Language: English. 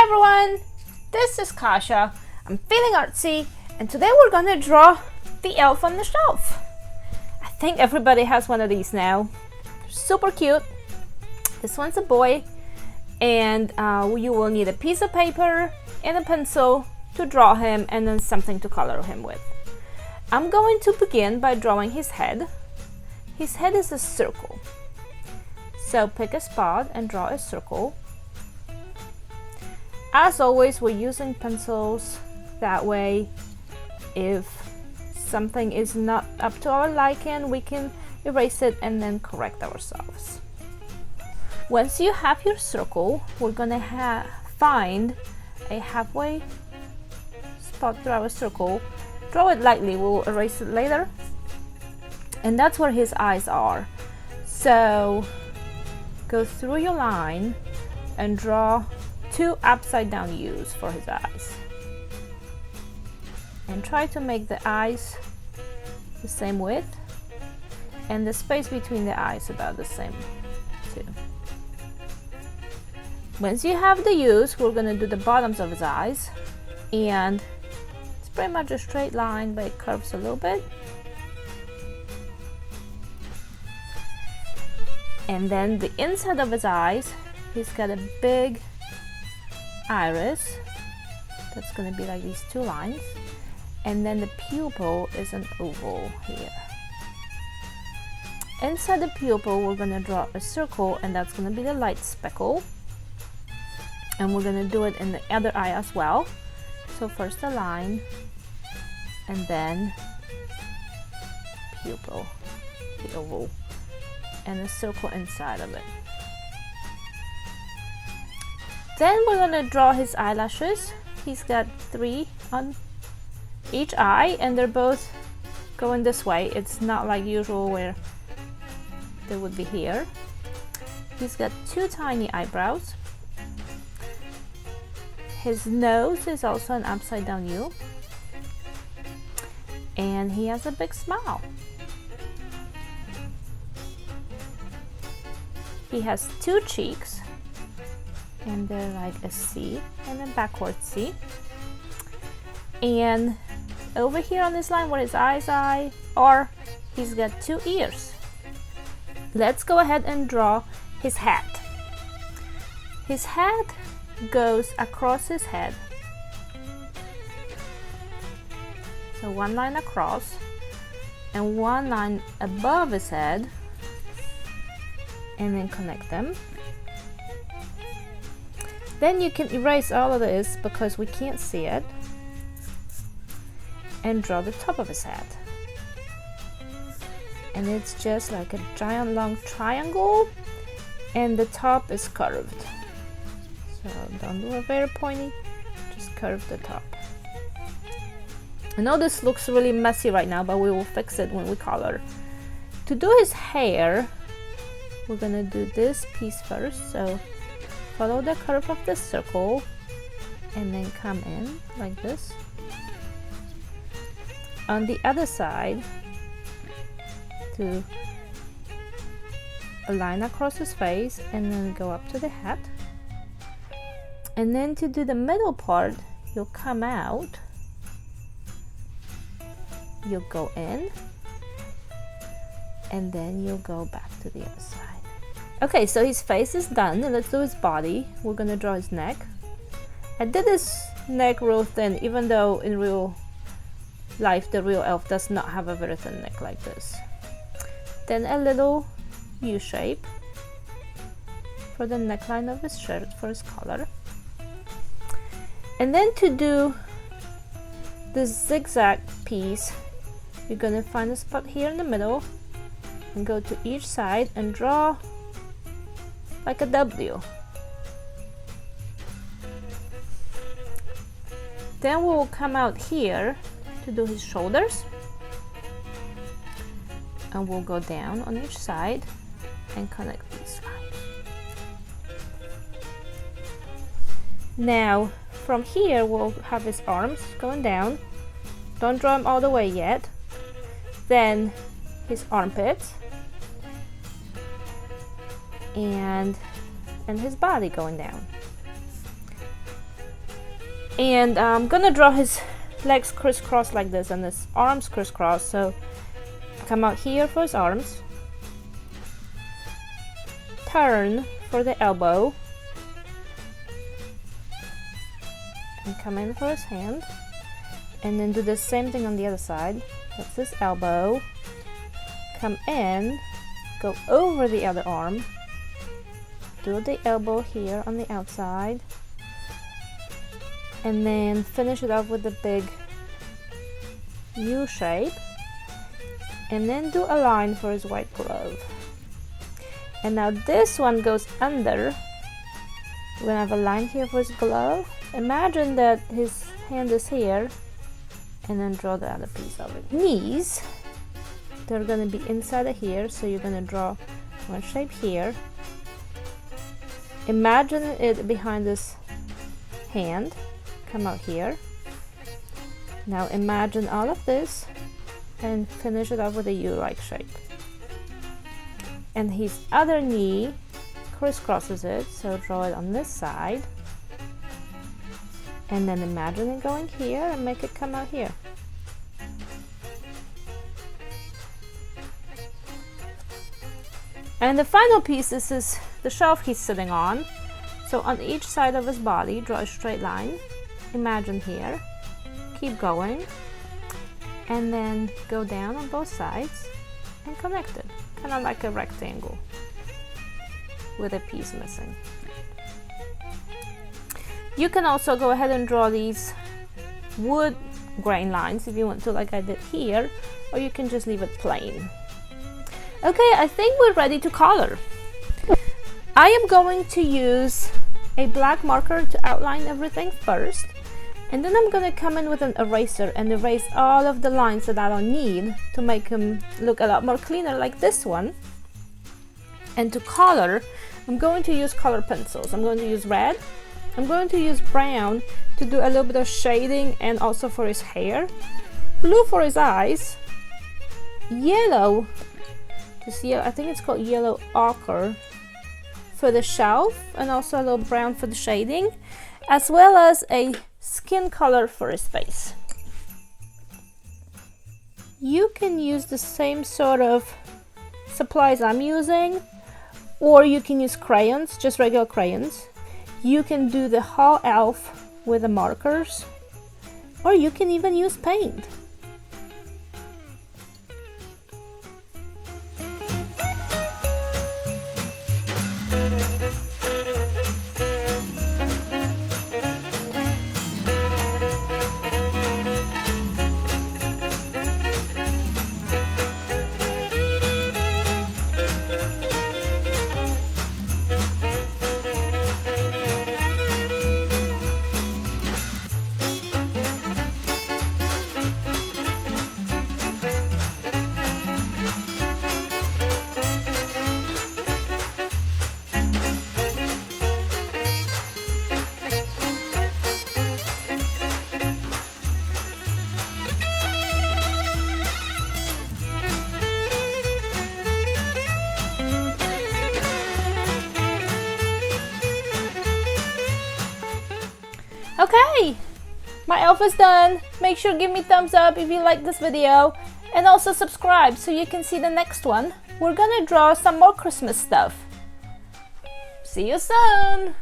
everyone, this is Kasha. I'm feeling artsy and today we're gonna draw the elf on the shelf. I think everybody has one of these now. They're super cute. This one's a boy and you will need a piece of paper and a pencil to draw him and then something to color him with. I'm going to begin by drawing his head. His head is a circle. So pick a spot and draw a circle. As always, we're using pencils. That way, if something is not up to our liking, we can erase it and then correct ourselves. Once you have your circle, we're gonna find a halfway spot through our circle. Draw it lightly, we'll erase it later. And that's where his eyes are. So go through your line and draw 2 upside down U's for his eyes. And try to make the eyes the same width and the space between the eyes about the same too. Once you have the U's, we're going to do the bottoms of his eyes, and it's pretty much a straight line but it curves a little bit. And then the inside of his eyes, he's got a big iris that's going to be like these 2 lines, and then the pupil is an oval here. Inside the pupil we're going to draw a circle, and that's going to be the light speckle, and we're going to do it in the other eye as well. So first a line and then pupil, the oval, and a circle inside of it. Then we're gonna draw his eyelashes. He's got 3 on each eye and they're both going this way. It's not like usual where they would be here. He's got 2 tiny eyebrows. His nose is also an upside down U. And he has a big smile. He has 2 cheeks, and they're like a C and a backward C. And over here on this line where his eyes are, he's got 2 ears. Let's go ahead and draw his hat. His hat goes across his head. So 1 line across and 1 line above his head, and then connect them. Then you can erase all of this because we can't see it, and draw the top of his head. And it's just like a giant long triangle, and the top is curved. So don't do it very pointy, just curve the top. I know this looks really messy right now, but we will fix it when we color. To do his hair, we're gonna do this piece first. So follow the curve of the circle and then come in like this. On the other side, to a line across his face and then go up to the hat. And then to do the middle part, you'll come out, you'll go in, and then you'll go back to the other side. Okay, so his face is done. Let's do his body. We're gonna draw his neck. I did this neck real thin, even though in real life the real elf does not have a very thin neck like this. Then a little U shape for the neckline of his shirt for his collar. And then to do the zigzag piece, you're gonna find a spot here in the middle and go to each side and draw like a W. Then we will come out here to do his shoulders, and we'll go down on each side and connect these lines. Now from here we'll have his arms going down. Don't draw him all the way yet. Then his armpits and his body going down. And I'm gonna draw his legs crisscross like this and his arms crisscross. So come out here for his arms, turn for the elbow, and come in for his hand, and then do the same thing on the other side. That's his elbow, come in, go over the other arm, do the elbow here on the outside, and then finish it off with the big U shape, and then do a line for his white glove. And now this one goes under. We're gonna have a line here for his glove. Imagine that his hand is here, and then draw the other piece of it. Knees, they're gonna be inside of here, so you're gonna draw one shape here. Imagine it behind this hand. Come out here. Now imagine all of this and finish it off with a U-like shape. And his other knee crisscrosses it, so draw it on this side. And then imagine it going here and make it come out here. And the final piece is the shelf he's sitting on. So on each side of his body, draw a straight line. Imagine here. Keep going. And then go down on both sides and connect it. Kind of like a rectangle with a piece missing. You can also go ahead and draw these wood grain lines if you want to, like I did here, or you can just leave it plain. Okay, I think we're ready to color. I am going to use a black marker to outline everything first, and then I'm going to come in with an eraser and erase all of the lines that I don't need to make them look a lot more cleaner, like this one. And to color, I'm going to use color pencils. I'm going to use red. I'm going to use brown to do a little bit of shading and also for his hair. Blue for his eyes. Yellow, to see, I think it's called yellow ochre for the shelf, and also a little brown for the shading, as well as a skin color for his face. You can use the same sort of supplies I'm using, or you can use crayons, just regular crayons. You can do the Hall Elf with the markers, or you can even use paint. Okay, my elf is done. Make sure to give me thumbs up if you like this video, and also subscribe so you can see the next one. We're gonna draw some more Christmas stuff. See you soon!